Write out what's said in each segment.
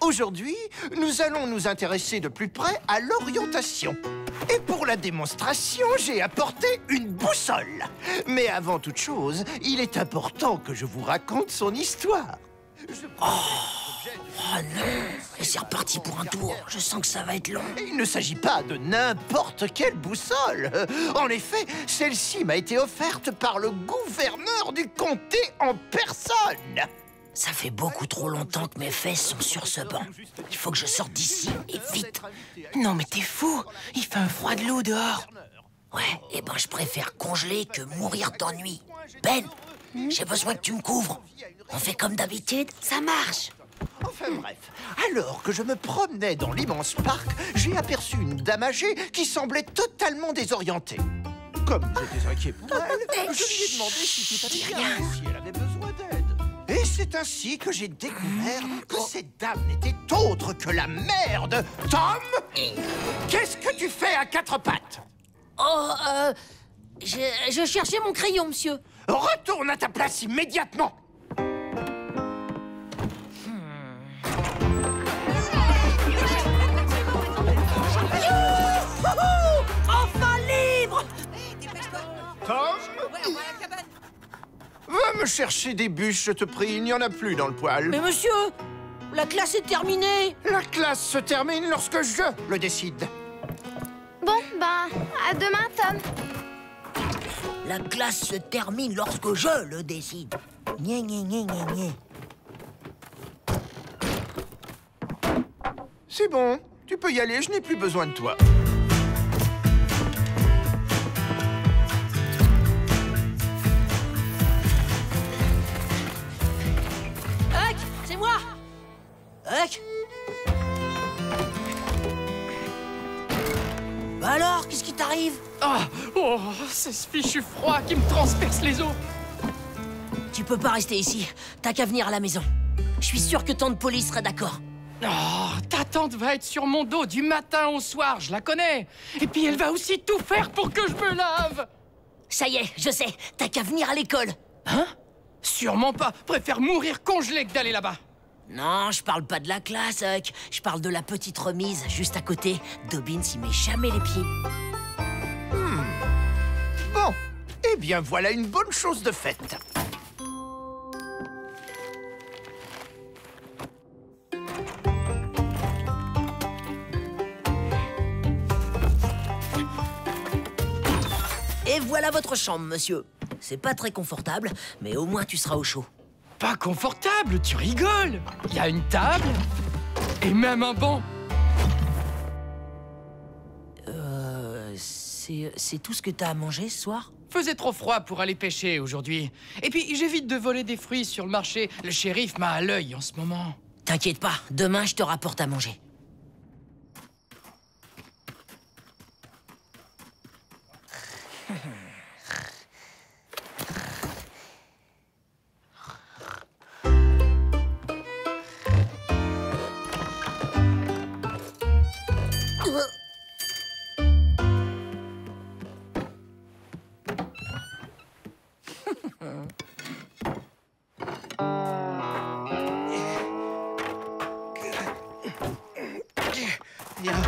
Aujourd'hui, nous allons nous intéresser de plus près à l'orientation. Et pour la démonstration, j'ai apporté une boussole. Mais avant toute chose, il est important que je vous raconte son histoire. Oh non, et c'est reparti pour un tour. Je sens que ça va être long. Il ne s'agit pas de n'importe quelle boussole. En effet, celle-ci m'a été offerte par le gouverneur du comté en personne. Ça fait beaucoup trop longtemps que mes fesses sont sur ce banc. Il faut que je sorte d'ici, et vite. Non mais t'es fou, il fait un froid de l'eau dehors. Ouais, et ben je préfère congeler que mourir d'ennui. Ben, j'ai besoin que tu me couvres. On fait comme d'habitude, ça marche. Enfin bref, alors que je me promenais dans l'immense parc, j'ai aperçu une dame âgée qui semblait totalement désorientée. Comme j'étais inquiet pour elle, je lui ai demandé si tout allait bien, si elle avait besoin d'aide. Et c'est ainsi que j'ai découvert que cette dame n'était autre que la mère de Tom. Qu'est-ce que tu fais à quatre pattes? Oh, je cherchais mon crayon, monsieur. Retourne à ta place immédiatement. Enfin libre! Tom? Va me chercher des bûches, je te prie, il n'y en a plus dans le poêle. Mais monsieur, la classe est terminée. La classe se termine lorsque je le décide. Bon, ben, à demain, Tom. La classe se termine lorsque je le décide. Gné, gné, gné, gné, gné. C'est bon, tu peux y aller, je n'ai plus besoin de toi. Huck, c'est moi. Huck? Bah alors, qu'est-ce qui t'arrive? Oh, c'est ce fichu froid qui me transperce les os. Tu peux pas rester ici. T'as qu'à venir à la maison. Je suis sûr que tant de police sera d'accord. Oh, ta tante va être sur mon dos du matin au soir, je la connais. Et puis elle va aussi tout faire pour que je me lave. Ça y est, je sais. T'as qu'à venir à l'école. Hein? Sûrement pas. Préfère mourir congelé que d'aller là-bas. Non, je parle pas de la classe, Huck. Je parle de la petite remise, juste à côté. Dobbins y met jamais les pieds. Bon, eh bien voilà une bonne chose de faite. Et voilà votre chambre, monsieur. C'est pas très confortable, mais au moins tu seras au chaud. Pas confortable, tu rigoles. Il y a une table et même un banc. C'est tout ce que t'as à manger ce soir? Faisait trop froid pour aller pêcher aujourd'hui. Et puis j'évite de voler des fruits sur le marché. Le shérif m'a à l'œil en ce moment. T'inquiète pas, demain je te rapporte à manger.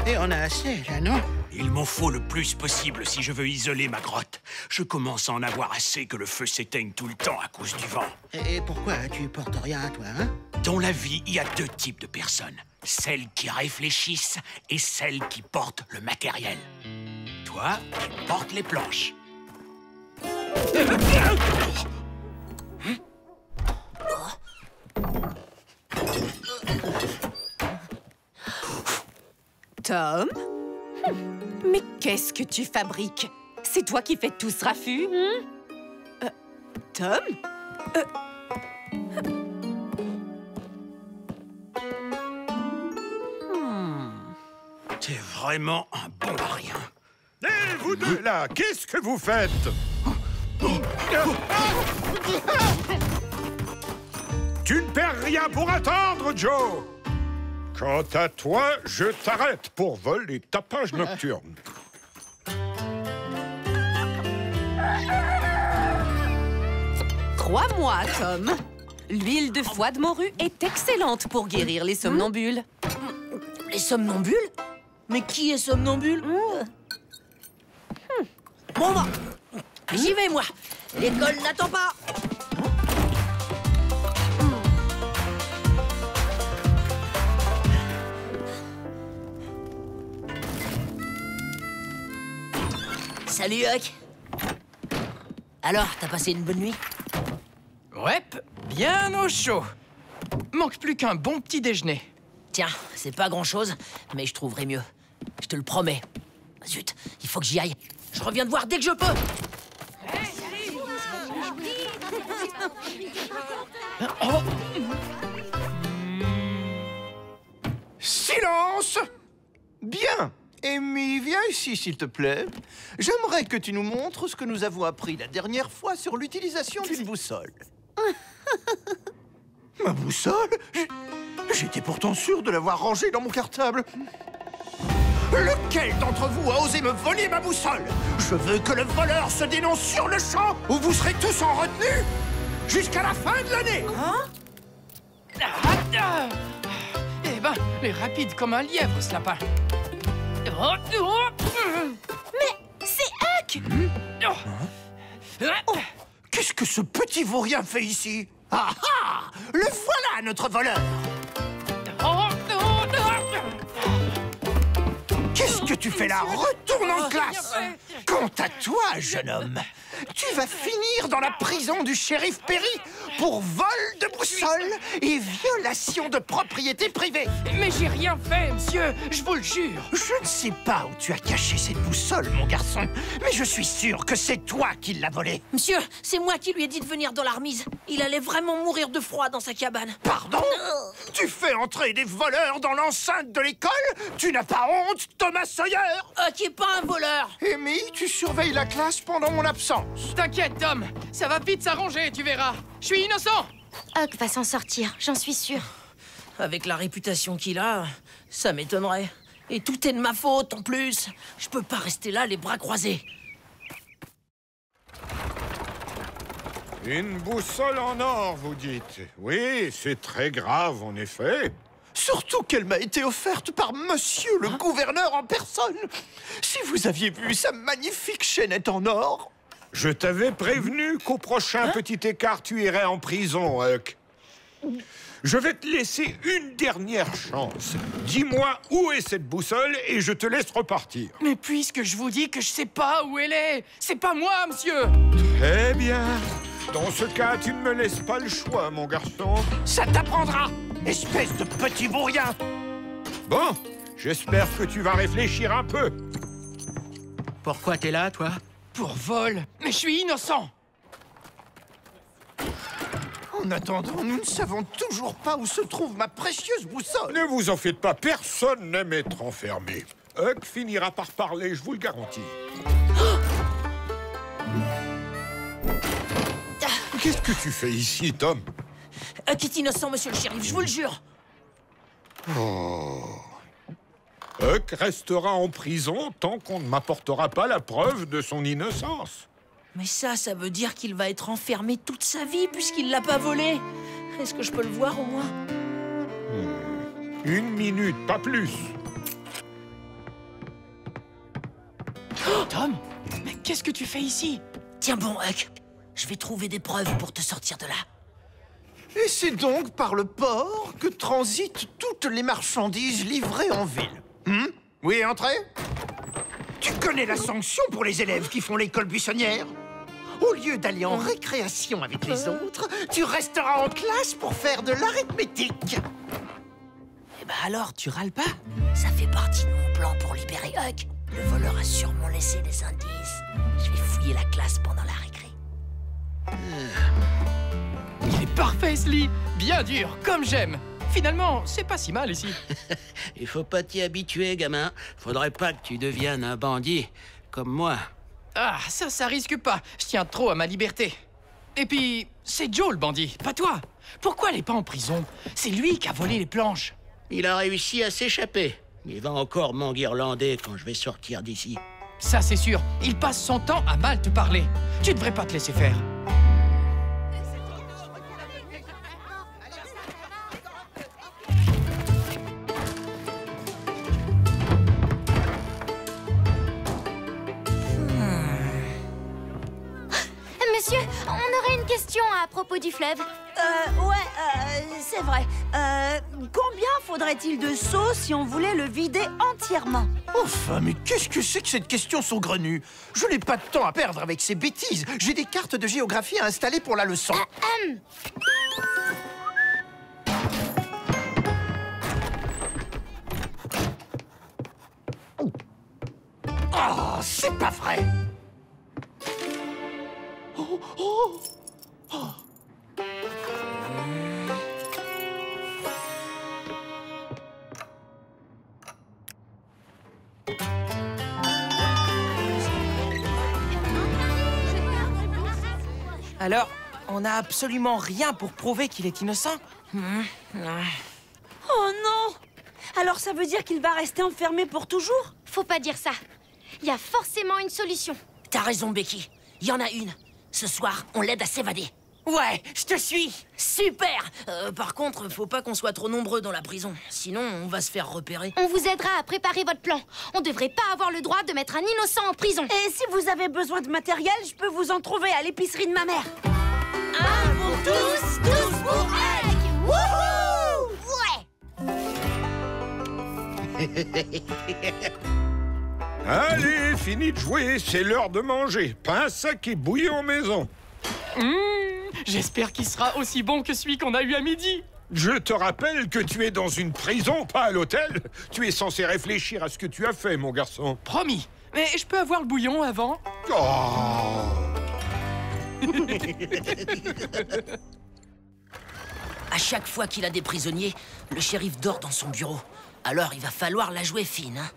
Et on a assez, là, non? Il m'en faut le plus possible si je veux isoler ma grotte. Je commence à en avoir assez que le feu s'éteigne tout le temps à cause du vent. Et pourquoi tu portes rien, toi, hein? Dans la vie, il y a deux types de personnes. Celles qui réfléchissent et celles qui portent le matériel. Toi, tu portes les planches. Tom? Mais qu'est-ce que tu fabriques? C'est toi qui fais tout ce raffut? Tom? T'es vraiment un bon à rien. Hé, vous deux, là, qu'est-ce que vous faites? Tu ne perds rien pour attendre, Joe! Quant à toi, je t'arrête pour vol et tapage nocturne. Crois-moi, Tom, L'huile de foie de morue est excellente pour guérir les somnambules. Les somnambules? Mais qui est somnambule? Bon, bah, j'y vais, moi. L'école n'attend pas. Salut, Huck. Alors, t'as passé une bonne nuit? Ouais, bien au chaud. Manque plus qu'un bon petit déjeuner. Tiens, c'est pas grand-chose, mais je trouverai mieux. Je te le promets. Zut, il faut que j'y aille. Je reviens te voir dès que je peux. Silence! Bien. Amy, viens ici, s'il te plaît. J'aimerais que tu nous montres ce que nous avons appris la dernière fois sur l'utilisation d'une boussole. Ma boussole? J'étais pourtant sûr de l'avoir rangée dans mon cartable. Lequel d'entre vous a osé me voler ma boussole? Je veux que le voleur se dénonce sur le champ ou vous serez tous en retenue jusqu'à la fin de l'année. Eh ben, les rapides comme un lièvre, ce lapin. Mais c'est Huck! Qu'est-ce que ce petit vaurien fait ici? Ah ah! Le voilà, notre voleur! Qu'est-ce que tu fais là? Retourne en classe! Quant à toi, jeune homme, tu vas finir dans la prison du shérif Perry pour vol de boussole et violation de propriété privée. Mais j'ai rien fait, monsieur, je vous le jure. Je ne sais pas où tu as caché cette boussole, mon garçon, mais je suis sûr que c'est toi qui l'as volée. Monsieur, c'est moi qui lui ai dit de venir dans la remise. Il allait vraiment mourir de froid dans sa cabane. Pardon? Tu fais entrer des voleurs dans l'enceinte de l'école? Tu n'as pas honte, Thomas Sawyer? Qui est pas un voleur. Amy, tu surveilles la classe pendant mon absence. T'inquiète, Tom, ça va vite s'arranger, tu verras. Je suis innocent. Huck va s'en sortir, j'en suis sûre. Avec la réputation qu'il a, ça m'étonnerait. Et tout est de ma faute, en plus. Je peux pas rester là, les bras croisés. Une boussole en or, vous dites? Oui, c'est très grave, en effet. Surtout qu'elle m'a été offerte par monsieur le gouverneur en personne. Si vous aviez vu sa magnifique chaînette en or. Je t'avais prévenu qu'au prochain petit écart, tu irais en prison, Huck. Je vais te laisser une dernière chance. Dis-moi où est cette boussole et je te laisse repartir. Mais puisque je vous dis que je sais pas où elle est, c'est pas moi, monsieur. Très bien. Dans ce cas, tu ne me laisses pas le choix, mon garçon. Ça t'apprendra, espèce de petit vaurien. Bon, j'espère que tu vas réfléchir un peu. Pourquoi t'es là, toi? Pour vol. Mais je suis innocent. En attendant, nous ne savons toujours pas où se trouve ma précieuse boussole. Ne vous en faites pas, personne n'aime être enfermé. Huck finira par parler, je vous le garantis. Qu'est-ce que tu fais ici, Tom? Huck est innocent, monsieur le shérif, je vous le jure. Oh. Huck restera en prison tant qu'on ne m'apportera pas la preuve de son innocence. Mais ça veut dire qu'il va être enfermé toute sa vie puisqu'il l'a pas volé. Est-ce que je peux le voir au moins? Une minute, pas plus. Tom, mais qu'est-ce que tu fais ici? Tiens bon, Huck, je vais trouver des preuves pour te sortir de là. Et c'est donc par le port que transitent toutes les marchandises livrées en ville. Oui, entrez. Tu connais la sanction pour les élèves qui font l'école buissonnière? Au lieu d'aller en récréation avec les autres, tu resteras en classe pour faire de l'arithmétique. Eh ben alors, tu râles pas? Ça fait partie de mon plan pour libérer Huck. Le voleur a sûrement laissé des indices. Je vais fouiller la classe pendant la récré. Il est parfait, Sly. Bien dur, comme j'aime. Finalement, c'est pas si mal ici. Il faut pas t'y habituer, gamin. Faudrait pas que tu deviennes un bandit, comme moi. Ah, ça risque pas. Je tiens trop à ma liberté. Et puis, c'est Joe le bandit, pas toi. Pourquoi elle est pas en prison? C'est lui qui a volé les planches. Il a réussi à s'échapper. Il va encore m'enguirlander quand je vais sortir d'ici. Ça, c'est sûr. Il passe son temps à mal te parler. Tu devrais pas te laisser faire. question à propos du fleuve. C'est vrai. Combien faudrait-il de seaux si on voulait le vider entièrement? Enfin, mais qu'est-ce que c'est que cette question saugrenue? Je n'ai pas de temps à perdre avec ces bêtises. J'ai des cartes de géographie à installer pour la leçon. Oh, c'est pas vrai! Oh, oh, oh. Alors, on n'a absolument rien pour prouver qu'il est innocent? Oh non! Alors ça veut dire qu'il va rester enfermé pour toujours? Faut pas dire ça. Il y a forcément une solution. T'as raison, Becky. Il y en a une. Ce soir, on l'aide à s'évader. Ouais, je te suis. Super. Par contre, faut pas qu'on soit trop nombreux dans la prison. Sinon, on va se faire repérer. On vous aidera à préparer votre plan. On devrait pas avoir le droit de mettre un innocent en prison. Et si vous avez besoin de matériel, je peux vous en trouver à l'épicerie de ma mère. Un pour tous, tous pour Huck. Wouhou! Ouais. Allez, fini de jouer, c'est l'heure de manger. Pas un sac et bouillant maison. J'espère qu'il sera aussi bon que celui qu'on a eu à midi. Je te rappelle que tu es dans une prison, pas à l'hôtel. Tu es censé réfléchir à ce que tu as fait, mon garçon. Promis. Mais je peux avoir le bouillon avant? Oh. À chaque fois qu'il a des prisonniers, le shérif dort dans son bureau. Alors il va falloir la jouer fine, hein.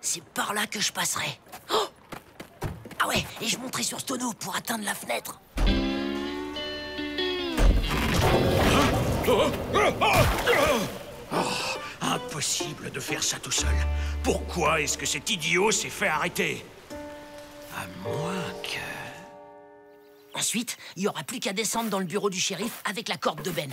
C'est par là que je passerai. Oh! Ah ouais, et je monterai sur ce tonneau pour atteindre la fenêtre. Impossible de faire ça tout seul. Pourquoi est-ce que cet idiot s'est fait arrêter? À moins que... Ensuite, il n'y aura plus qu'à descendre dans le bureau du shérif avec la corde de Ben.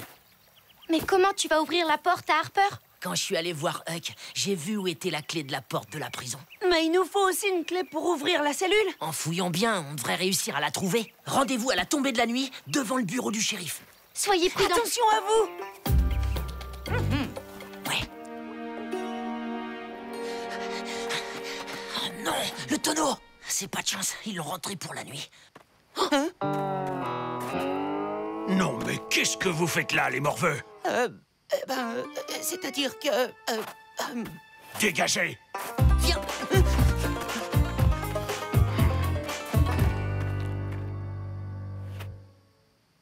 Mais comment tu vas ouvrir la porte à Harper? Quand je suis allé voir Huck, j'ai vu où était la clé de la porte de la prison. Mais il nous faut aussi une clé pour ouvrir la cellule. En fouillant bien, on devrait réussir à la trouver. Rendez-vous à la tombée de la nuit, devant le bureau du shérif. Soyez prudents. Attention à vous. Ouais. Oh non, le tonneau! C'est pas de chance, ils l'ont rentré pour la nuit. Non, mais qu'est-ce que vous faites là, les morveux? C'est-à-dire que... Dégagez! Viens!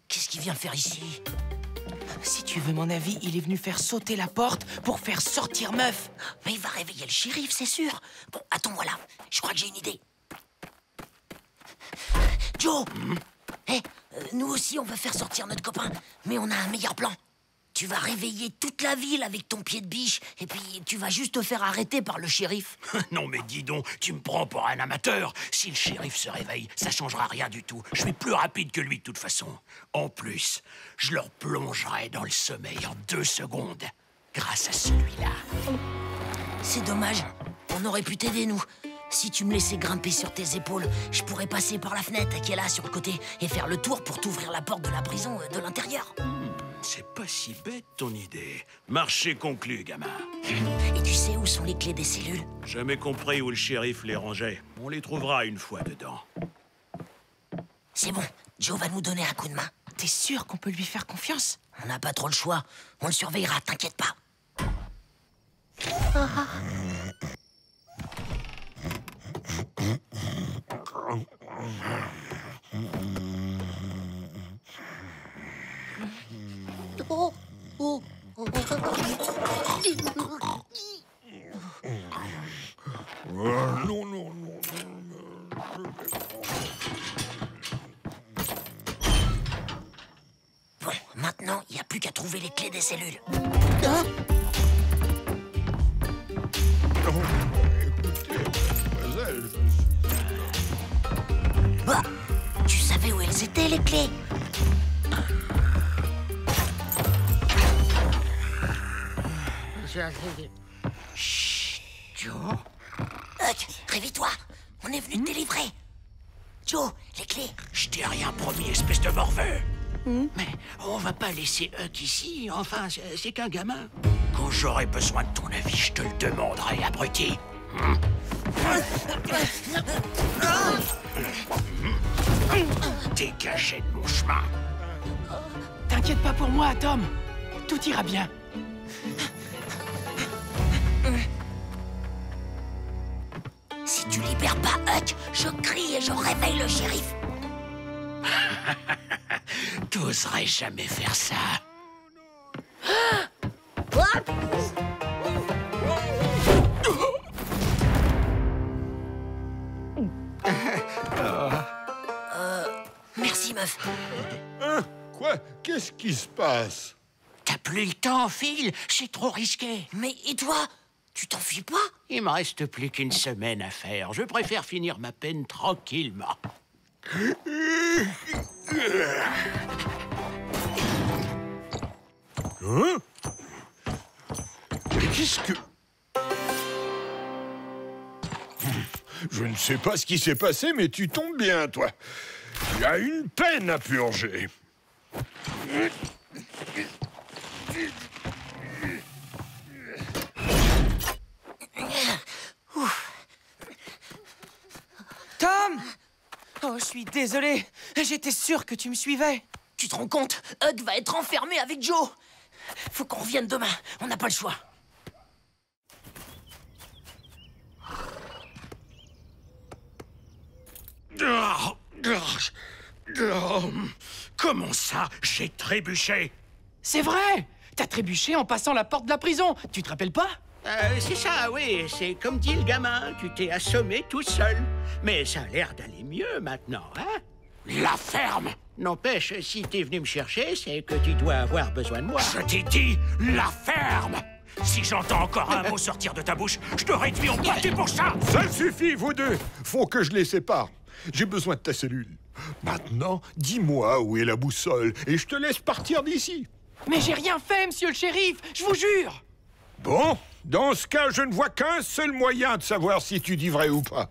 Qu'est-ce qu'il vient faire ici? Si tu veux mon avis, il est venu faire sauter la porte pour faire sortir Meuf. Mais il va réveiller le shérif, c'est sûr. Bon, attends-moi là. Je crois que j'ai une idée. Joe! Nous aussi, on va faire sortir notre copain. Mais on a un meilleur plan. Tu vas réveiller toute la ville avec ton pied de biche, et puis tu vas juste te faire arrêter par le shérif. Non mais dis donc, tu me prends pour un amateur. Si le shérif se réveille, ça changera rien du tout. Je suis plus rapide que lui de toute façon. En plus, je leur plongerai dans le sommeil en 2 secondes. Grâce à celui-là. C'est dommage. On aurait pu t'aider, nous. Si tu me laissais grimper sur tes épaules, je pourrais passer par la fenêtre qui est là, sur le côté, et faire le tour pour t'ouvrir la porte de la prison de l'intérieur. C'est pas si bête, ton idée. Marché conclu, gamin. Et tu sais où sont les clés des cellules? Jamais compris où le shérif les rangeait. On les trouvera une fois dedans. C'est bon, Joe va nous donner un coup de main. T'es sûr qu'on peut lui faire confiance? On n'a pas trop le choix. On le surveillera, t'inquiète pas. Non, non, non. Bon, maintenant, il n'y a plus qu'à trouver les clés des cellules. Bah, tu savais où elles étaient, les clés? Chut, Joe. Huck, Réveille-toi. On est venu te délivrer. Joe, les clés. Je t'ai rien promis, espèce de morveux. Mais on va pas laisser Huck ici. Enfin, c'est qu'un gamin. Quand j'aurai besoin de ton avis, je te le demanderai, abruti. Dégagez de mon chemin. T'inquiète pas pour moi, Tom. Tout ira bien. Si tu libères pas Huck, je crie et je réveille le shérif. T'oserais jamais faire ça. Merci, meuf. Hein? Quoi? Qu'est-ce qui se passe? T'as plus le temps, Phil. C'est trop risqué. Mais et toi? Tu t'enfuis pas? Il me reste plus qu'une semaine à faire. Je préfère finir ma peine tranquillement. Hein? Mais qu'est-ce que... Je ne sais pas ce qui s'est passé, mais tu tombes bien, toi. Tu as une peine à purger. Tom! Oh, je suis désolé. J'étais sûr que tu me suivais. Tu te rends compte? Huck va être enfermé avec Joe. Faut qu'on revienne demain. On n'a pas le choix. Comment ça, j'ai trébuché? C'est vrai! T'as trébuché en passant la porte de la prison. Tu te rappelles pas? C'est ça, oui. C'est comme dit le gamin. Tu t'es assommé tout seul. Mais ça a l'air d'aller mieux maintenant, hein? La ferme! N'empêche, si t'es venu me chercher, c'est que tu dois avoir besoin de moi. Je t'ai dit la ferme! Si j'entends encore un mot sortir de ta bouche, je te réduis en pâté pour ça! Ça suffit, vous deux. Faut que je les sépare. J'ai besoin de ta cellule. Maintenant, dis-moi où est la boussole et je te laisse partir d'ici. Mais j'ai rien fait, monsieur le shérif, je vous jure! Bon, dans ce cas, je ne vois qu'un seul moyen de savoir si tu dis vrai ou pas.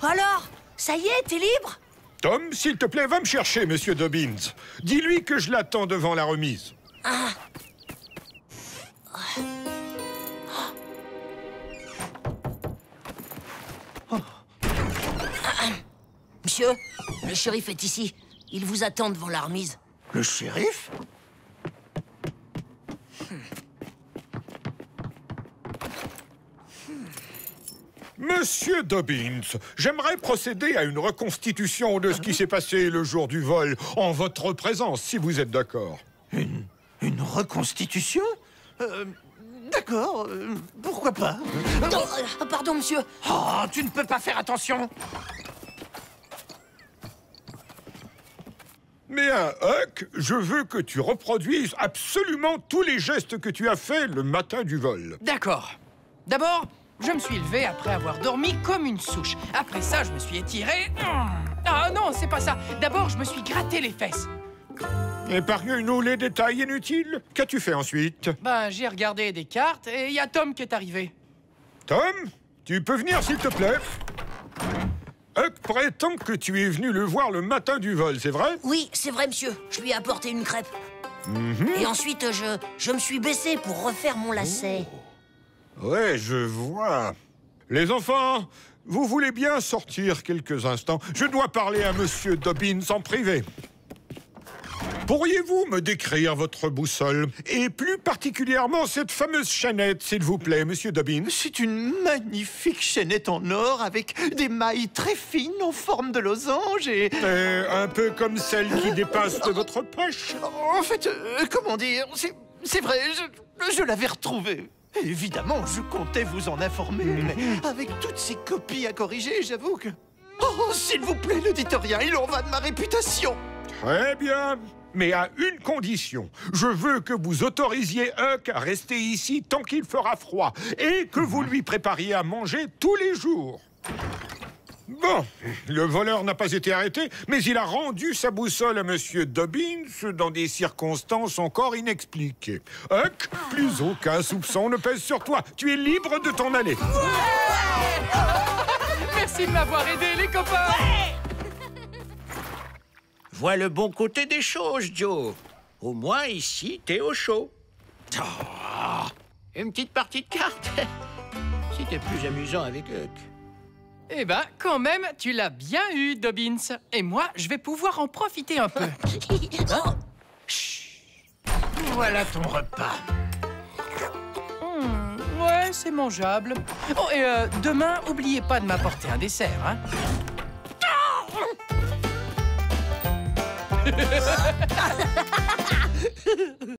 Alors, ça y est, t'es libre? Tom, s'il te plaît, va me chercher, monsieur Dobbins. Dis-lui que je l'attends devant la remise. Ah. Monsieur, le shérif est ici. Il vous attend devant la remise. Le shérif? Monsieur Dobbins, j'aimerais procéder à une reconstitution de ce qui s'est passé le jour du vol, en votre présence, si vous êtes d'accord. Une reconstitution? D'accord, pourquoi pas? Pardon, monsieur. Oh, tu ne peux pas faire attention! Mais à Huck, je veux que tu reproduises absolument tous les gestes que tu as faits le matin du vol. D'accord. D'abord, je me suis levé après avoir dormi comme une souche. Après ça, je me suis étiré. Ah non, c'est pas ça. D'abord, je me suis gratté les fesses. Épargne-nous les détails inutiles. Qu'as-tu fait ensuite? Ben, j'ai regardé des cartes et il y a Tom qui est arrivé. Tom, tu peux venir s'il te plaît? Huck prétend que tu es venu le voir le matin du vol, c'est vrai? Oui, c'est vrai, monsieur. Je lui ai apporté une crêpe. Et ensuite, je me suis baissé pour refaire mon lacet. Ouais, je vois. Les enfants, vous voulez bien sortir quelques instants? Je dois parler à monsieur Dobbins en privé. Pourriez-vous me décrire votre boussole? Et plus particulièrement cette fameuse chaînette, s'il vous plaît, monsieur Dobbins? C'est une magnifique chaînette en or avec des mailles très fines en forme de losange et... Un peu comme celle qui dépasse de votre poche. En fait, comment dire, c'est vrai, je l'avais retrouvée. Évidemment, je comptais vous en informer, mais avec toutes ces copies à corriger, j'avoue que... Oh, s'il vous plaît, ne dites rien, il en va de ma réputation. Très bien, mais à une condition. Je veux que vous autorisiez Huck à rester ici tant qu'il fera froid et que vous lui prépariez à manger tous les jours. Bon, le voleur n'a pas été arrêté, mais il a rendu sa boussole à Monsieur Dobbins dans des circonstances encore inexpliquées. Huck, plus aucun soupçon ne pèse sur toi. Tu es libre de t'en aller. Merci de m'avoir aidé, les copains. Vois le bon côté des choses, Joe. Au moins, ici, t'es au chaud. Oh, une petite partie de cartes. C'était plus amusant avec Huck. Eh ben, quand même, tu l'as bien eu, Dobbins. Et moi, je vais pouvoir en profiter un peu. Voilà ton repas. Ouais, c'est mangeable. Oh, et demain, oubliez pas de m'apporter un dessert, hein.